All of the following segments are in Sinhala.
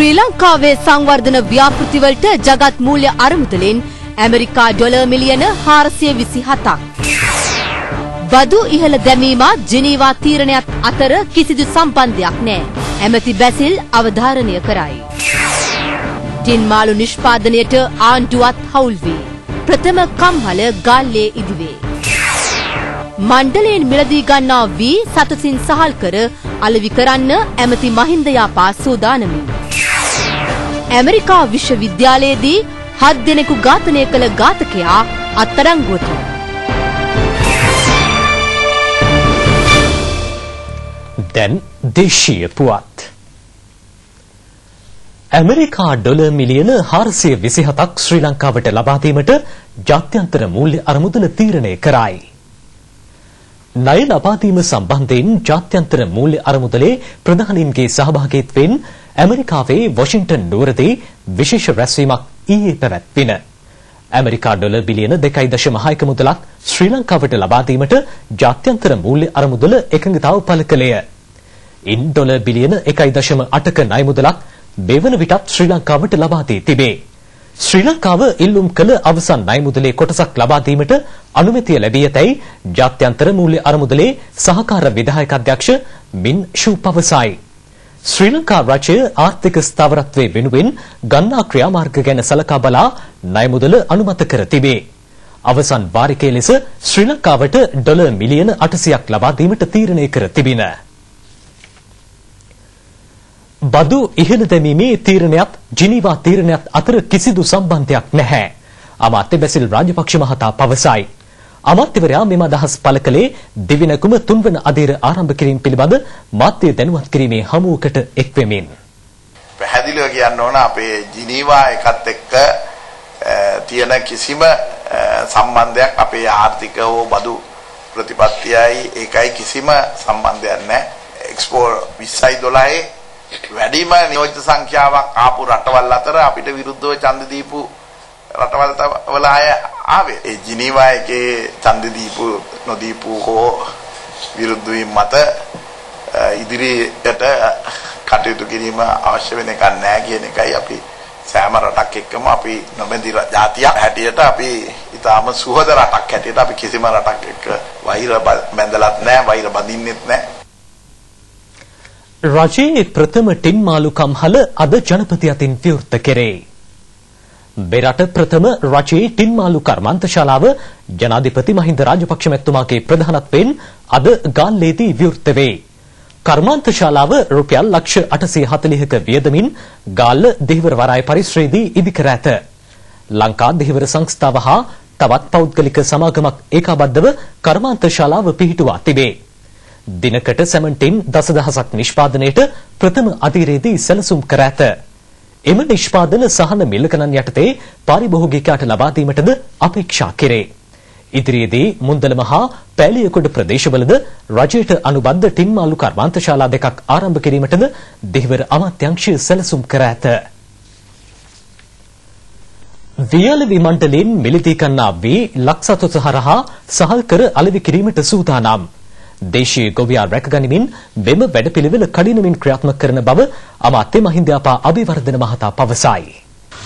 ශ්‍රී ලංකාවේ සංවර්ධන ව්‍යාපෘතිවලට ජගත් මූල්‍ය අරමුදලින් ඇමරිකා ඩොලර් මිලියන 427ක්. බදු ඉහළ දැමීමත් ජිනීවා තීරණයත් අතර කිසිදු සම්බන්ධයක් නැහැ. ඇමති බැසිල් අවධාරණය කරයි. ටින් මාළු නිෂ්පාදනයට ආණ්ඩුවත් හවුල් වේ. ප්‍රථම කම්හල ගාල්ලේ ඉදිවේ. මණ්ඩලයෙන් මිලදී ගන්නා වී සතුසින් සහල් කර අලෙවි කරන්න ඇමති මහින්ද යාපා සූදානමින්. ඇමරිකා විශ්වවිද්‍යාලයේදී 7 දෙනෙකු ඝාතනය කළ ඝාතකයා අත්අඩංගුවට. දැන් දේශීය පුවත්. ඇමරිකා ඩොලර් මිලියන 427ක් ශ්‍රී ලංකාවට ලබා දීමට ජාත්‍යන්තර මූල්‍ය අරමුදල තීරණය කරයි. ණය ලබා දීම සම්බන්ධයෙන් ජාත්‍යන්තර මූල්‍ය අරමුදලේ ප්‍රධානීන්ගේ සහභාගීත්වයෙන් ඇමරිකාවේ වොෂින්ටන් නුවරදී විශේෂ රැස්වීමක් ඊයේ පැවැත්වින. ඇමරිකා ඩොලර් බිලියන 2.6ක මුදලක් ශ්‍රී ලංකාවට ලබා දීමට ජාත්‍යන්තර මූල්‍ය අරමුදල එකඟතාව පළ කළේය. ඉන් ඩොලර් බිලියන 1.8ක ණය මුදලක් මෙවන විටත් ශ්‍රී ලංකාවට ලබා දී තිබේ. ශ්‍රී ලංකාව ඉල්ලුම් කළ අවසන් ණය මුදලේ කොටසක් ලබා දීමට අනුමැතිය ලැබී ඇතැයි ජාත්‍යන්තර මූල්‍ය අරමුදලේ සහකාර විධායක අධ්‍යක්ෂ මින් ෂූ පවසයි. ශ්‍රී ලංකා රජය ආර්ථික ස්ථාවරත්වයේ වෙනුවෙන් ගන්නා ක්‍රියාමාර්ග ගැන සලකා බලා ණය මුදල අනුමත කර තිබේ. අවසන් වාරිකයේ ලෙස ශ්‍රී ලංකාවට ඩොලර් මිලියන 800ක් ලබා දීමට තීරණය කර තිබින. බදු ඉහළ දැමීමේ තීරණයත් ජිනීවා තීරණයත් අතර කිසිදු සම්බන්ධයක් නැහැ. අමාත්‍ය බැසිල් රාජපක්ෂ මහතා පවසයි. අමාත්‍යවරයා මෙම අදහස් පළ කළේ දිවිනැගුම 3 වන අදියර ආරම්භ කිරීම පිළිබඳ මාධ්‍ය දැනුවත් කිරීමේ හමුවකට එක්වෙමින්. පැහැදිලිව කියන්න ඕන අපේ ජිනීවා එකත් එක්ක තියෙන කිසිම සම්බන්ධයක් අපේ ආර්ථික හෝ බදු ප්‍රතිපත්තියයි ඒකයි කිසිම සම්බන්ධයක් නැහැ. එක්ස්පෝ 2012 වැඩිම නියෝජිත සංඛ්‍යාවක් ආපු රටවල් අතර අපිට විරුද්ධව ඡන්ද දීපු රටවල් වල අය ආවේ. ඒ ජිනීවා එකේ ඡන්ද දීපු නොදීපු හෝ විරුද්ධ වීම මත ඉදිරියට කටයුතු කිරීම අවශ්‍ය වෙන එකක් නැහැ කියන එකයි අපි සෑම රටක් එක්කම අපි නොබැඳි ජාතියක් හැටියට අපි ඊටාම සුහද රටක් හැටියට අපි කිසිම රටක් එක්ක වෛර බැඳලත් නැහැ, වෛර බඳින්නෙත් නැහැ. රජයේ ප්‍රථම ටින් මාළු කම්හල අද ජනපති අතින් විවෘත කෙරේ. බෙරට ප්‍රථම රජයේ ටින් මාළු කර්මාන්තශාලාව ජනාධිපති මහින්ද රාජපක්ෂ මැතිතුමාගේ ප්‍රධානත්වයෙන් අද ගාල්ලේදී විවෘත වේ. කර්මාන්තශාලාව රුපියල් ලක්ෂ 840ක වියදමින් ගාල්ල දෙහිවර වරාය පරිශ්‍රයේදී ඉදිකර ඇත. ලංකා දෙහිවර සංස්ථාව හා තවත් පෞද්ගලික සමාගමක් ඒකාබද්ධව කර්මාන්තශාලාව පිහිටුවා තිබේ. දිනකට සැමන්ටින් දසදහසක් නිෂ්පාදනයට ප්‍රථම අදියරේදී සැලසුම් කර ඇත. එම නිෂ්පාදන සහන මිල ගණන් යටතේ පාරිභෝගිකයාට ලබා දීමටද අපේක්ෂා කෙරේ. ඉදිරියේදී මුන්දලම හා පෑලියකොඩ ප්‍රදේශවලද රජයට අනුබද්ධ ටින් මාළු කර්මාන්තශාලා දෙකක් ආරම්භ කිරීමටද දෙහිවර අමාත්‍යාංශය සැලසුම් කර ඇත. වියලි මණ්ඩලයෙන් මිලදී ගන්නා වී ලක්සතොත හරහා සහල් කර අලෙවි කිරීමට සූදානම්. දේශීය ගොවියා රැකගනිමින් මෙම වැඩපිළිවෙල කඩිනමින් ක්‍රියාත්මක කරන බව අමාත්‍ය මහින්ද යාපා අබිවර්ධන මහතා පවසයි.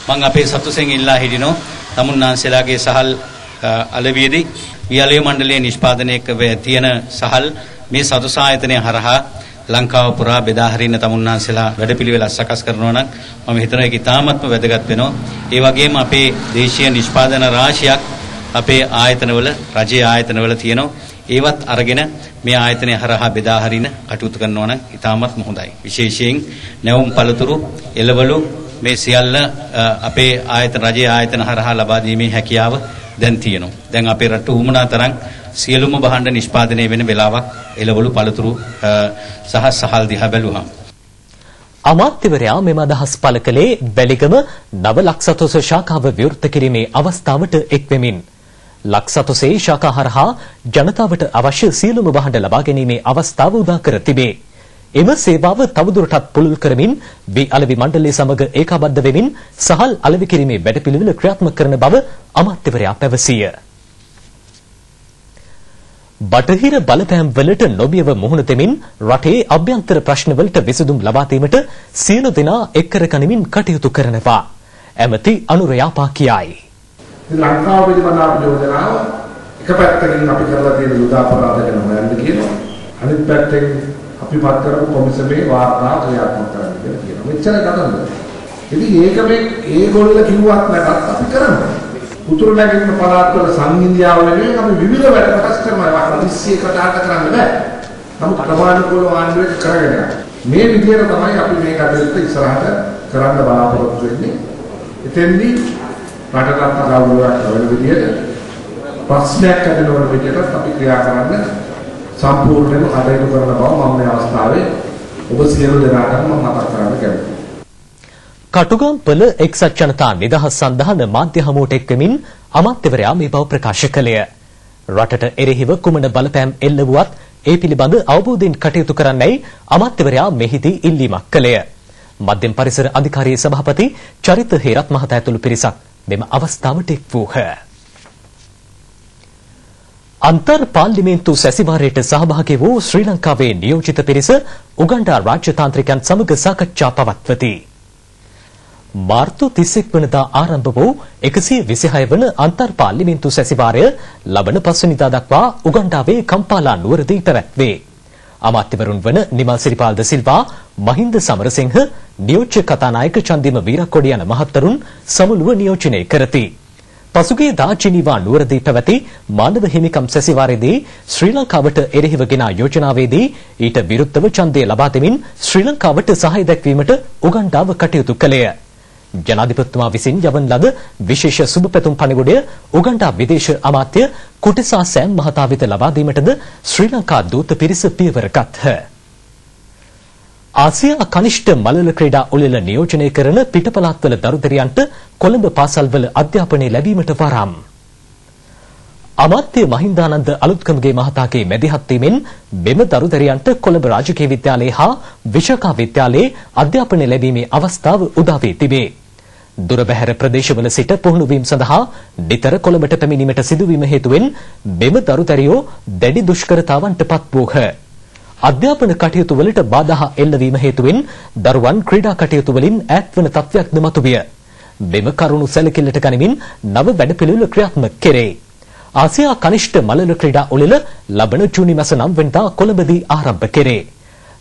මම අපේ සතුසෙන් ඉල්ලා හිටිනෝ තමුන්නාන්සලාගේ සහල් අලෙවියේදී වියලි මණ්ඩලයේ නිෂ්පාදනය තියෙන සහල් මේ සතුස ආයතනය හරහා ලංකාව පුරා බෙදා හරින්න තමුන්නාන්සලා වැඩපිළිවෙල සකස් කරනවා නම් මම හිතනවා ඒක ඉතාමත්ම වැදගත් වෙනවා. ඒ වගේම අපේ දේශීය නිෂ්පාදන රාශියක් අපේ ආයතනවල රජයේ ආයතනවල තියෙනවා. ඒවත් අරගෙන මේ ආයතනය හරහා බෙදා හරින කටයුතු කරනවා නම් ඉතාමත්ම හොඳයි. විශේෂයෙන් නැවුම් පළතුරු, එළවලු මේ සියල්ල අපේ ආයතන රජයේ ආයතන හරහා ලබා දීමේ හැකියාව දැන් තියෙනවා. දැන් අපේ රට උමනා තරම් සියලුම භාණ්ඩ නිෂ්පාදනය වෙන වෙලාවක් එළවලු පළතුරු සහ සහල් දිහා බැලුවහම අමාත්‍යවරයා මෙම අදහස් පළ කළේ වැලිගම නව ලක්සතොස ශාඛාව විවෘත කිරීමේ අවස්ථාවට එක්වෙමින්. ලක්සතොසේ ශාඛා හරහා ජනතාවට අවශ්‍ය සියලුම භාණ්ඩ ලබා ගැනීමේ අවස්ථාව උදා කර තිබේ. එම සේවාව තවදුරටත් පුළුල් කරමින් වී අලෙවි මණ්ඩලය සමග ඒකාබද්ධ වෙමින් සහල් අලෙවි කිරීමේ වැඩපිළිවෙල ක්‍රියාත්මක කරන බව අමාත්‍යවරයා පැවසිය. බටහිර බලපෑම් වලට නොබියව මුහුණ දෙමින් රටේ අභ්‍යන්තර ප්‍රශ්න වලට විසඳුම් ලබා දීමට සියලු දෙනා එක් කර ගනිමින් කටයුතු කරනවා. ඇමති අනුරයාපා කියයි. ලංකාව පිළිබඳ අපේ යෝජනාව එක පැත්තකින් අපි කරලා තියෙන යුද අපරාධ ගැන හොයන්න කියනවා. අනිත් පැත්තෙන් අපි පත් කරපු කොමිසමේ වාර්තා ක්‍රියාත්මක කරන්න කියලා කියනවා. මෙච්චර ගතන්ද. ඉතින් ඒක මේ ඒගොල්ලෝ කිව්වත් නැත්නම් අපි කරනවා. උතුරු නැගෙනහිර පළාත්වල සංහිඳියාව වෙනුවෙන් අපි විවිධ වැඩ කොටස් කරනවා. හදිස්සියකට ආට කරන්න බෑ. නමුත් ක්‍රමානුකූලව ආණ්ඩුවේ කරගෙන යනවා. මේ විදිහට තමයි අපි මේ කටයුත්ත ඉස්සරහට කරන්න බලාපොරොත්තු වෙන්නේ. එතෙන්දී රටකට ගෞරවයක් ලැබෙන විදිහට ප්‍රශ්නයක් ඇතිවෙන විදිහට අපි ක්‍රියා කරන්න සම්පූර්ණයෙන්ම කටයුතු කරන බව මම මේ අවස්ථාවේ ඔබ සියලු දෙනාටම මතක් කරන්න කැමතියි. කටුගම්පල එක්සත් ජනතා නිදහස් සන්ධාන මාධ්‍ය හමුවට එක්වමින් අමාත්‍යවරයා මේ බව ප්‍රකාශ කළේ. රටට එරෙහිව කුමන බලපෑම් එල්ල වුවත් ඒ පිළිබඳ අවබෝධයෙන් කටයුතු කරන්නයි අමාත්‍යවරයා මෙහිදී ඉල්ලීමක් කළේ. මධ්‍යම පරිසර අධිකාරියේ සභාපති චරිත හේරත් මහතා ඇතුළු පිරිසක් මෙම අවස්ථාවට එක් වූහ. අන්තර් පාර්ලිමේන්තු සැසිවාරයට සහභාගී වූ ශ්‍රී ලංකාවේ නියෝජිත පිරිස උගන්ඩා රාජ්‍යතාන්ත්‍රිකයන් සමග සාකච්ඡා පවත්වති. මාර්තු 31 වෙනිදා ආරම්භ වූ 126 වන අන්තර් පාර්ලිමේන්තු සැසිවාරය ලබන පස්වැනිදා දක්වා උගන්ඩාවේ කම්පාලා නුවරදී පැවැත්වේ. අමාත්‍යවරුන් වන නිමල් සිරිපාල් ද සිල්වා, මහින්ද සමරසිංහ, නියෝජ්‍ය කතානායක චන්දිම වීරක්කොඩි යන මහත්වරුන් සමුළුව නියෝජනය කරති. පසුගියදා ජිනීවා නුවරදී පැවති මානව හිමිකම් සැසිවාරයේදී ශ්‍රී ලංකාවට එරෙහිව ගෙන යෝජනාවේදී ඊට විරුද්ධව ඡන්දය ලබා දෙමින් ශ්‍රී ලංකාවට සහාය දැක්වීමට උගන්ඩාව කටයුතු කළේය. ජනාධිපතිතුමා විසින් යවන ලද විශේෂ සුබ පැතුම් පණිවුඩය උගන්ඩා විදේශ අමාත්‍ය කුටිසා සෑම් මහතා වෙත ලබා දීමටද ශ්‍රී ලංකා දූත පිරිස පියවර ගත්හ. ආසියා කනිෂ්ඨ මළල ක්‍රීඩා උළෙල නියෝජනය කරන පිටපළාත්වල දරුදරියන්ට කොළඹ පාසල්වල අධ්‍යාපනය ලැබීමට වරම්. අමාත්‍ය මහින්දානන්ද අලුත්කමගේ මහතාගේ මැදිහත් වීමෙන් මෙම දරුදරියන්ට කොළඹ රාජකීය විද්‍යාලයේ හා විශාඛා විද්‍යාලයේ අධ්‍යාපනය ලැබීමේ අවස්ථාව උදා වී තිබේ. දුරබැහැර ප්‍රදේශවල සිට පුහුණු වීම සඳහා නිතර කොළඹට පැමිණීමට සිදුවීම හේතුවෙන් මෙම දරුදරියෝ දැඩි දුෂ්කරතාවන්ට පත් වූහ. අධ්‍යාපන කටයුතු වලට බාධා එල්ලවීම හේතුවෙන් දරුවන් ක්‍රීඩා කටයුතු වලින් ඈත්වන තත්ත්වයක්ද මතුවිය. මෙම කරුණු සැලකිල්ලට ගනිමින් නව වැඩපිළිවෙළ ක්‍රියාත්මක කෙරේ. ආසියා කනිෂ්ඨ මළල ක්‍රීඩා උළෙල ලබන ජූනි මාස 9 වෙනිදා කොළඹදී ආරම්භ කෙරේ.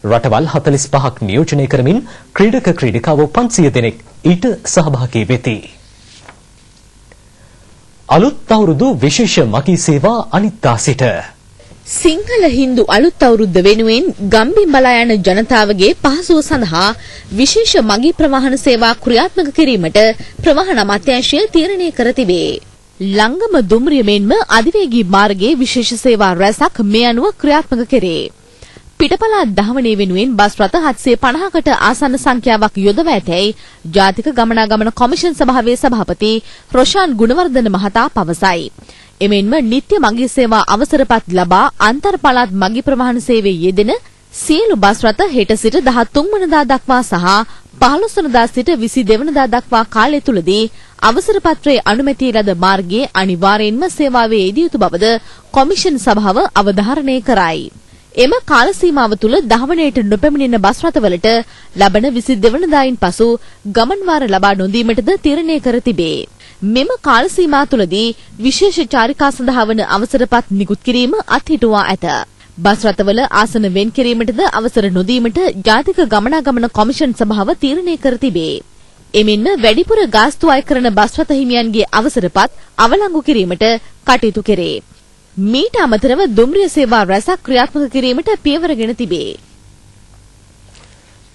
රටවල් 45ක් නියෝජනය කරමින් ක්‍රීඩක ක්‍රීඩිකාවෝ 500 දෙනෙක් ඊට සහභාගී වෙති. අලුත් අවුරුදු විශේෂ මගී සේවා අනිත්දා සිට සිංහල හින්දු අලුත් අවුරුද්ද වෙනුවෙන් ගම්බිම් බලා යන ජනතාවගේ පහසුව සඳහා විශේෂ මගී ප්‍රවාහන සේවා ක්‍රියාත්මක කිරීමට ප්‍රවාහන අමාත්‍යාංශය තීරණය කර තිබේ. ලංගම දුම්රිය මෙන්ම අධිවේගී මාර්ගයේ විශේෂ සේවා රැසක් මේ අනුව ක්‍රියාත්මක කෙරේ. පිටපළාත් ධාවනය වෙනුවෙන් බස් රථ 750කට ආසන්න සංඛ්‍යාවක් යොදවා ඇතැයි ජාතික ගමනාගමන කොමිෂන් සභාවේ සභාපති රොෂාන් ගුණවර්ධන මහතා පවසයි. එමෙන්ම නිත්‍ය මගී සේවා අවසරපත් ලබා අන්තර් පළාත් මගී ප්‍රවාහන සේවයේ යෙදෙන සියලු බස් රථ හෙට සිට 13 වෙනිදා දක්වා සහ 15 වෙනිදා සිට 22 වෙනිදා දක්වා කාලය තුලදී අවසර පත්‍රයේ අනුමැතිය ලද මාර්ගයේ අනිවාර්යයෙන්ම සේවාවේ යෙදිය යුතු බවද කොමිෂන් සභාව අවධාරණය කරයි. එම කාල සීමාව තුල ධාවනයට නොපැමිණෙන බස් රථවලට ලබන 22 වෙනිදායින් පසු ගමන් වාර ලබා නොදීමටද තීරණය කර තිබේ. මෙම කාල සීමාව තුලදී විශේෂ චාරිකා සඳහා වන අවසරපත් නිකුත් කිරීම අත්හිටුවා ඇත. බස් රථවල ආසන වෙන් කිරීමටද අවසර නොදීමට ජාතික ගමනාගමන කොමිෂන් සභාව තීරණය කර තිබේ. එමෙන්ම වැඩිපුර ගාස්තු අය කරන බස් රථ හිමියන්ගේ අවසරපත් අවලංගු කිරීමට කටයුතු කෙරේ. මීට අමතරව දුම්රිය සේවා රැසක් ක්‍රියාත්මක කිරීමට පියවරගෙන තිබේ.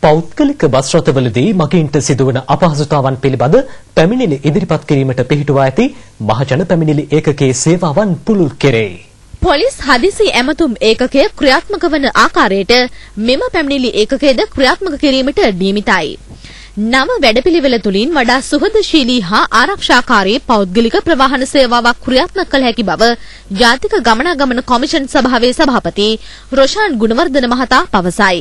පෞද්ගලික බස් රථවලදී මගීන්ට සිදුවන අපහසුතාවන් පිළිබඳ පැමිණිලි ඉදිරිපත් කිරීමට පිහිටුවා ඇති මහජන පැමිණිලි ඒකකයේ සේවාවන් පුළුල් කෙරේ. පොලිස් හදිසි ඇමතුම් ඒකකය ක්‍රියාත්මක වන ආකාරයට මෙම පැමිණිලි ඒකකයද ක්‍රියාත්මක කිරීමට නියමිතයි. නව වැඩපිළිවෙල තුලින් වඩා සුහදශීලී හා ආරක්ෂාකාරී පෞද්ගලික ප්‍රවාහන සේවාවක් ක්‍රියාත්මක කළ හැකි බව ජාතික ගමනාගමන කොමිෂන් සභාවේ සභාපති රොෂාන් ගුණවර්ධන මහතා පවසයි.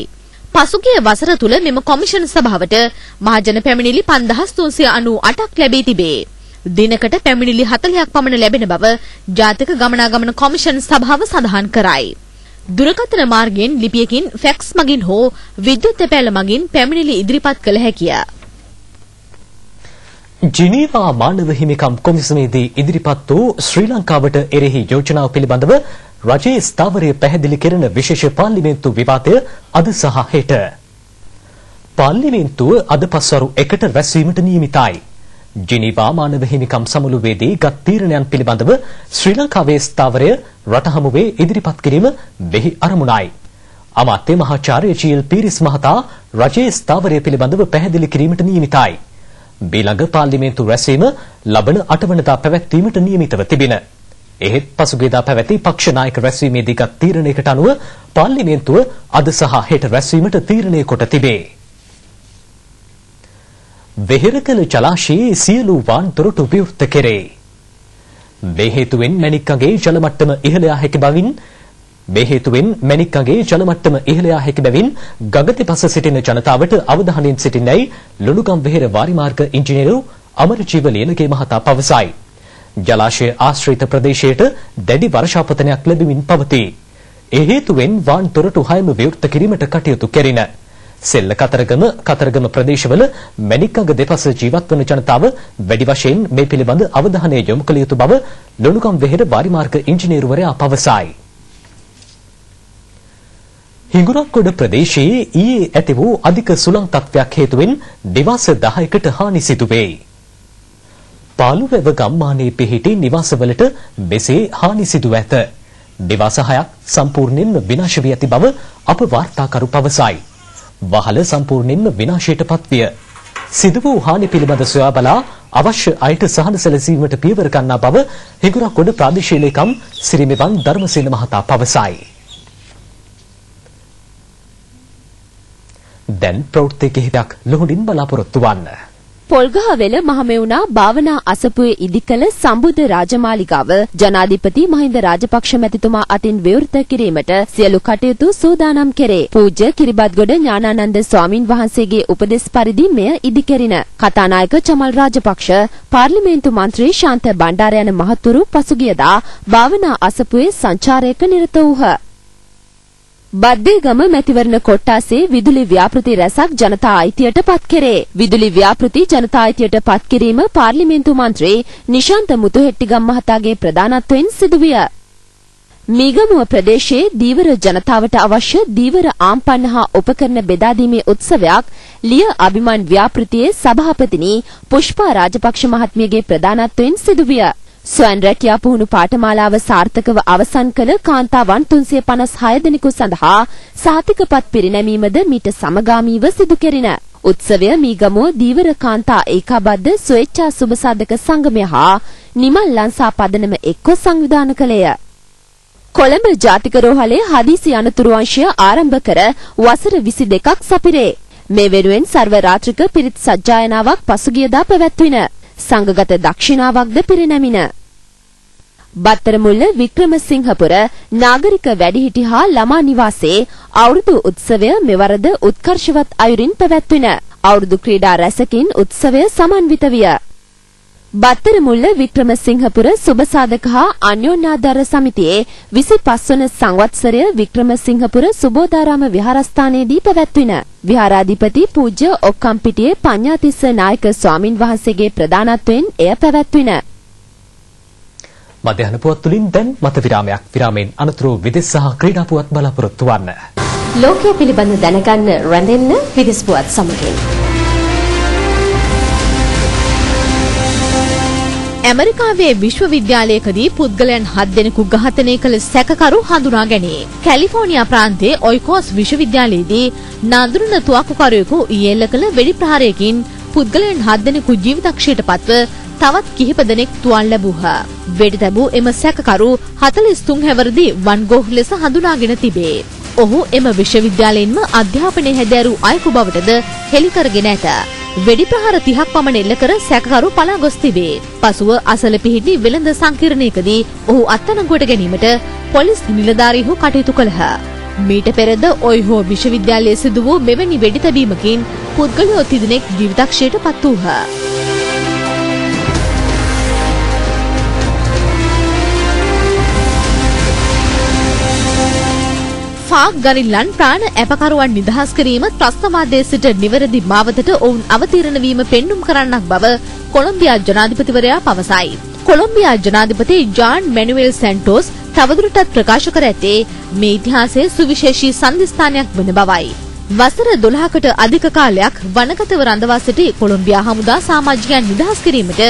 පසුගිය වසර තුල මෙම කොමිෂන් සභාවට මහජන පැමිණිලි 5398ක් ලැබී තිබේ. දිනකට පැමිණිලි 40ක් පමණ ලැබෙන බව ජාතික ගමනාගමන කොමිෂන් සභාව සඳහන් කරයි. දුරකථන මාර්ගයෙන් ලිපියකින් ෆැක්ස් මගින් හෝ විද්‍යුත් තැපෑල මගින් පැමිණිලි ඉදිරිපත් කළ හැකිය. ජිනීවා මානව හිමිකම් කොමිසමේදී ඉදිරිපත් වූ ශ්‍රී ලංකාවට එරෙහි යෝජනාව පිළිබඳව රජයේ ස්ථාවරය පැහැදිලි කරන විශේෂ පාර්ලිමේන්තු විවාදය අද සහ හෙට. පාර්ලිමේන්තුව අද පස්වරු 1ට රැස්වීමට නියමිතයි. ජිනීවා මානව හිමිකම් සමුළුවේදී ගත් තීරණයන් පිළිබඳව ශ්‍රී ලංකාවේ ස්ථාවරය රට හමුවේ ඉදිරිපත් කිරීම වෙහි අරමුණයි. අමාත්‍ය මහාචාර්ය ජී.එල්. පීරිස් මහතා රජයේ ස්ථාවරය පිළිබඳව පැහැදිලි කිරීමට නියමිතයි. ඊළඟ පාර්ලිමේන්තු රැස්වීම ලබන 8 වෙනිදා පැවැත්වීමට නියමිතව තිබින. එහෙත් පසුගියදා පැවැති පක්ෂ නායක රැස්වීමේදී ගත් තීරණයකට අනුව පාර්ලිමේන්තුව අද සහ හෙට රැස්වීමට තීරණය කොට තිබේ. වෙහෙරකල ජලාශයේ සියලු වාන් දොරටු විවෘත කෙරේ. මේ හේතුවෙන් මැණික්කගේ ජල මට්ටම ඉහළ යා හැකි බැවින් ගගතිපස සිටින ජනතාවට අවධානයෙන් සිටින්නයි ලුණුගම් වෙහෙර වාරිමාර්ග ඉංජිනේරු අමරජීව ලියනගේ මහතා පවසයි. ජලාශය ආශ්‍රිත ප්‍රදේශයට දැඩි වර්ෂාපතනයක් ලැබෙමින් පවතී. ඒ හේතුවෙන් වාන් දොරටු 6ම විවෘත කිරීමට කටයුතු කෙරින. සෙල්ල කතරගම ප්‍රදේශවල මැණික්කඟ දෙපස ජීවත් වන ජනතාව වැඩි වශයෙන් මේ පිළිබඳ අවධානය යොමු කළ යුතු බව ලුණුගම් වෙහෙර වාරිමාර්ග ඉංජිනේරුවරයා පවසයි. හිඟුරක්ගොඩ ප්‍රදේශයේ ඊයේ ඇති වූ අධික සුළං තත්ත්වයක් හේතුවෙන් නිවාස 10කට හානි සිදු වේ. පාළුවැව ගම්මානයේ පිහිටි නිවාසවලට මෙසේ හානි සිදු ඇත. නිවාස 6ක් සම්පූර්ණයෙන්ම විනාශ වී ඇති බව අප වාර්තාකරු පවසයි. වහල සම්පූර්ණයෙන්ම විනාශයට පත්විය. සිදු වූ හානි පිළිබඳ සොයා බලා අවශ්‍ය අයට සහන සැලසීමට පියවර ගන්නා බව හිඟුරක්ගොඩ ප්‍රාදේශීය ලේකම් සිරිමෙවන් ධර්මසේන මහතා පවසයි. දැන් ප්‍රවෘත්ති කිහිපයක් ලොහුඩින් බලාපොරොත්තු වන්න. පොල්ගහවෙල මහමෙවුනා භාවනා අසපුවේ ඉදිකළ සම්බුද්ධ රාජමාලිගාව ජනාධිපති මහින්ද රාජපක්ෂ මැතිතුමා අතින් විවෘත කිරීමට සියලු කටයුතු සූදානම් කෙරේ. පූජ්‍ය කිරිබත්ගොඩ ඥානානන්ද ස්වාමින් වහන්සේගේ උපදෙස් පරිදි මෙය ඉදිකෙරින. කතානායක චමල් රාජපක්ෂ, පාර්ලිමේන්තු මන්ත්‍රී ශාන්ත බණ්ඩාර යන මහතුරු පසුගියදා භාවනා අසපුවේ සංචාරයක නිරත වූහ. බද්දේගම මැතිවරණ කොට්ටාසේ විදුලි ව්‍යාපෘති රැසක් ජනතා අයිතියට පත් කෙරේ. විදුලි ව්‍යාපෘති ජනතා අයිතියට පත් කිරීම පාර්ලිමේන්තු මන්ත්‍රී නිශාන්ත මුතුහෙට්ටිගම් මහතාගේ ප්‍රධානත්වයෙන් සිදුවිය. මීගමුව ප්‍රදේශයේ දීවර ජනතාවට අවශ්‍ය දීවර ආම්පන්න හා උපකරණ බෙදා දීමේ උත්සවයක් ලිය අභිමාන් ව්‍යාපෘතියේ සභාපතිනි පුෂ්පා රාජපක්ෂ මහත්මියගේ ප්‍රධානත්වයෙන් සිදුවිය. ස්වයං රැකියා පුහුණු පාඨමාලාව සාර්ථකව අවසන් කළ කාන්තාවන් 356 දෙනෙකු සඳහා සහතිකපත් පිරිනැමීමද මීට සමගාමීව සිදු කෙරින. උත්සවය මීගමුව දීවර කාන්තා ඒකාබද්ධ ස්වේච්ඡා සුබසාධක සංගමය හා නිමල් ලංසා පදනම එක්ව සංවිධානය කළේය. කොළඹ ජාතික රෝහලේ හදිසි අනතුරු අංශය ආරම්භ කර වසර 22ක් සපිරේ. මේ වෙනුවෙන් සර්ව රාත්‍රික පිරිත් සජ්ජායනාවක් පසුගියදා පැවැත්වින. සංඝගත දක්ෂිනාවක්ද පිරිනැමින. බත්තරමුල්ල වික්‍රමසිංහපුර නාගරික වැඩිහිටි හා ළමා නිවාසයේ අවුරුදු උත්සවය මෙවරද උත්කර්ෂවත් අයුරින් පැවැත්වින. අවුරුදු ක්‍රීඩා රැසකින් උත්සවය සමන්විත විය. බත්තරමුල්ල වික්‍රමසිංහපුර සුබසාධක හා අන්‍යෝන්‍යාධාර සමිතියේ 25 වන සංවත්සරය වික්‍රමසිංහපුර සුබෝධාරාම විහාරස්ථානයේදී පැවැත්වින. විහාරාධිපති පූජ්‍ය ඔක්කම්පිටියේ පඤ්ඤාතිස්ස නායක ස්වාමින් වහන්සේගේ ප්‍රධානත්වයෙන් එය පැවැත්වින. මධ්‍යහන පුවත් තුලින් දැන් මත විරාමයක්. විරාමයෙන් අනතුරු විදේශ සහ ක්‍රීඩා පුවත් බලාපොරොත්තු වන්න. ලෝකයේ පිළිබඳ දැනගන්න රැඳෙන්න විදේශ පුවත් සමගින්. ඇමරිකාවේ විශ්වවිද්‍යාලයකදී පුද්ගලයන් 7 දෙනෙකු ඝාතනය කළ සැකකරු හඳුනා ගැනීම. කැලිෆෝනියා ප්‍රාන්තයේ ඔයිකෝස් විශ්වවිද්‍යාලයේදී නඳුරන තුවක්කුකරුවෙකු ඊයේල කළ වෙඩි ප්‍රහාරයකින් පුද්ගලයන් 7 දෙනෙකු ජීවිතක්ෂයට පත්ව තවත් කිහිප දෙනෙක් තුවාල ලැබුහ. වෙඩි තැබූ එම සැකකරු 43 හැවිරිදි වන් ගෝහ් ලෙස හඳුනාගෙන තිබේ. ඔහු එම විශ්වවිද්‍යාලයෙන්ම අධ්‍යාපනය හැදෑරූ අයෙකු බවටද හෙළි කරගෙන ඇත. වෙඩි ප්‍රහාර 30ක් පමණ එල්ල කර සැකකරු පලා ගොස් තිබේ. පසුව අසල පිහිටි වෙළඳ සංකීර්ණයකදී ඔහු අත්අඩංගුවට ගැනීමට පොලිස් නිලධාරීහු කටයුතු කළහ. මීට පෙරද ඔයිහෝ විශ්වවිද්‍යාලයේ සිදු වූ මෙවැනි වෙඩි තැබීමකින් පුද්ගලයෝ 30 දෙනෙක් ජීවිතක්ෂයට පත් වූහ. පාක් ගරිල්ලන් ප්‍රාණ ඇපකරුවන් නිදහස් කිරීම ත්‍රස්තවාදයේ සිට නිවැරදි මාවතට ඔවුන් අවතීර්ණ වීම පෙන්눔 කරන්නක් බව කොලොම්බියා ජනාධිපතිවරයා පවසයි. කොලොම්බියා ජනාධිපති ජාන් මැනුවෙල් සැන්ටෝස් තවදුරටත් ප්‍රකාශ කර ඇත්තේ මේ ඉතිහාසයේ සුවිශේෂී සන්ධිස්ථානයක් වන බවයි. වසර 12කට අධික කාලයක් වනගතව රඳවා සිටි කොලොම්බියා හමුදා සමාජිකයන් නිදහස් කිරීමට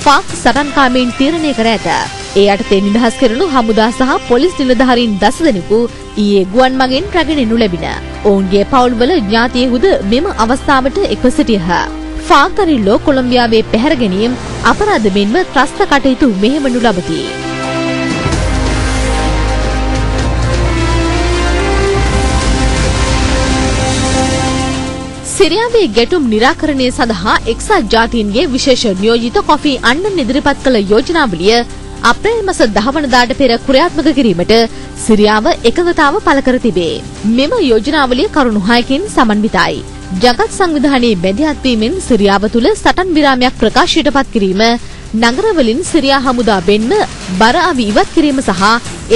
පාක් සටන්කාමීන් තීරණය කර ඇත. ඒ යටතේ නිදහස් කරනු හමුදා සහ පොලිස් නිලධාරීන් 10 දෙනෙකු ඊයේ ගුවන් මගින් රැගෙන එනු ලැබින. ඔවුන්ගේ පවුල්වල ඥාතීහුද මෙම අවස්ථාවට එක්ව සිටියහ. පාක් ගරිල්ලෝ කොලොම්බියාවේ පැහැර ගැනීම අපරාධ මෙන්ම ත්‍රස්ත කටයුතු මෙහෙමනු ලබති. සිරියාවේ ගැටුම් නිරාකරණය සඳහා එක්සත් ජාතීන්ගේ විශේෂ නියෝජිත කොෆි අන්නන් ඉදිරිපත් කළ යෝජනාවලිය අප්‍රේල් මාස 10 වනදාට පෙර ක්‍රියාත්මක කිරීමට සිරියාව එකඟතාව පළ කර තිබේ. මෙම යෝජනාවලිය කරුණු 6කින් සමන්විතයි. ජගත් සංවිධානයේ මැදිහත් වීමෙන් සිරියාව තුළ සටන් විරාමයක් ප්‍රකාශයටපත් කිරීම, නගරවලින් සිරියා හමුදා බෙන්ම බර අවි ඉවත් කිරීම සහ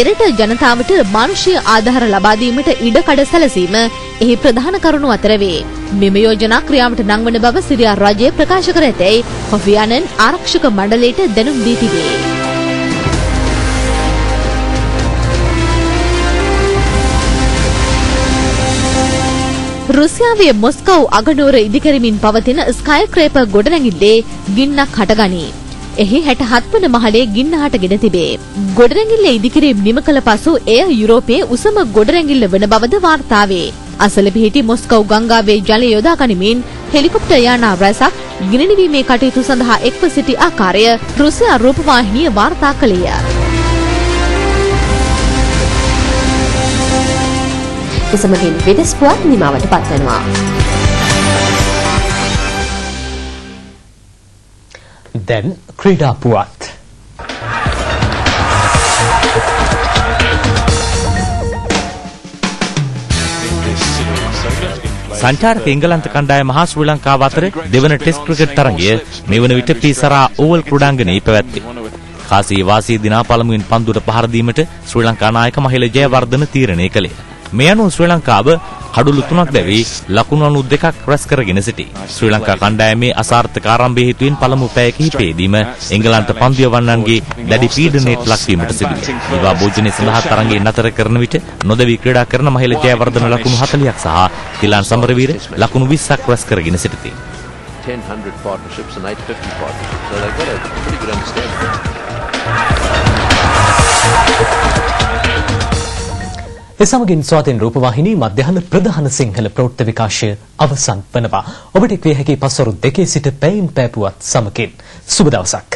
එරට ජනතාවට මානුෂීය ආධාර ලබා දීමට ඉඩකඩ සැලසීම එහි ප්‍රධාන කරුණු අතර වේ. මෙම යෝජනා ක්‍රියාවට නංවන බව සිරියා රජය ප්‍රකාශ කර ඇතැයි කොෆි අනන් ආරක්ෂක මණ්ඩලයට දැනුම් දී තිබේ. රුසියාවේ මොස්කව් අගනුවර ඉදිකරමින් පවතින ස්කයික්‍රේපර් ගොඩනැගිල්ලේ ගින්නක් හටගනී. එහි 67 වන මහලේ ගින්න හටගෙන තිබේ. ගොඩනැගිල්ල ඉදිකිරීම නිම කළ පසු එය යුරෝපයේ උසම ගොඩනැගිල්ල වන බවද වාර්තා වේ. අසල පිහිටි මොස්කව් ගංගාවේ ජලය යොදා ගනිමින් හෙලිකොප්ටර් යාන රැසක් ගිනි නිවීමේ කටයුතු සඳහා එක්ව සිටි ආකාරය රුසියා රූපවාහිනිය වාර්තා කළේය. එසමගින් විදේශ පුවත් නිමවට පත්වනවා. දැන් ක්‍රීඩා පුවත්. සංචාරක එංගලන්ත කණ්ඩායම මහා ශ්‍රී ලංකාව අතර දෙවන ටෙස්ට් ක්‍රිකට් තරගය මෙවන විට පීසරා ඕවල් ක්‍රීඩාංගණයේ පැවැත්වේ. කාසී වාසී දිනා පළමුවෙන් පන්දුවට පහර දීමට ශ්‍රී ලංකා නායක මහිල ජයවර්ධන තීරණය කළේ. මේ අනුව ශ්‍රී ලංකාව කඩුළු 3ක් දැවි ලකුණු 92ක් රැස් කරගෙන සිටී. ශ්‍රී ලංකා කණ්ඩායමේ අසාර්ථක ආරම්භයේ හේතුවෙන් පළමු පැය කිහිපයේදීම එංගලන්ත පන්දු යවන්නන්ගේ දැඩි පීඩනයට ලක්වීමට සිදුවේ. විවා භෝජනයේ සඳහා තරඟය නතර කරන විට නොදවි ක්‍රීඩා කරන මහිල ජයවර්ධන ලකුණු 40ක් සහ තිලාන් සමරවීර ලකුණු 20ක් රැස් කරගෙන සිටිති. 10-100 partnerships and 850 partnerships. So they've got a pretty good understanding. එසමගින් ස්වාධීන රූපවාහිනී මධ්‍යහන ප්‍රධාන සිංහල ප්‍රවෘත්ති විකාශය අවසන් වනවා. ඔබට එක් විය හැකි පස්වරු 2 සිට පැයින් පැපුවත් සමකින් සුබ දවසක්.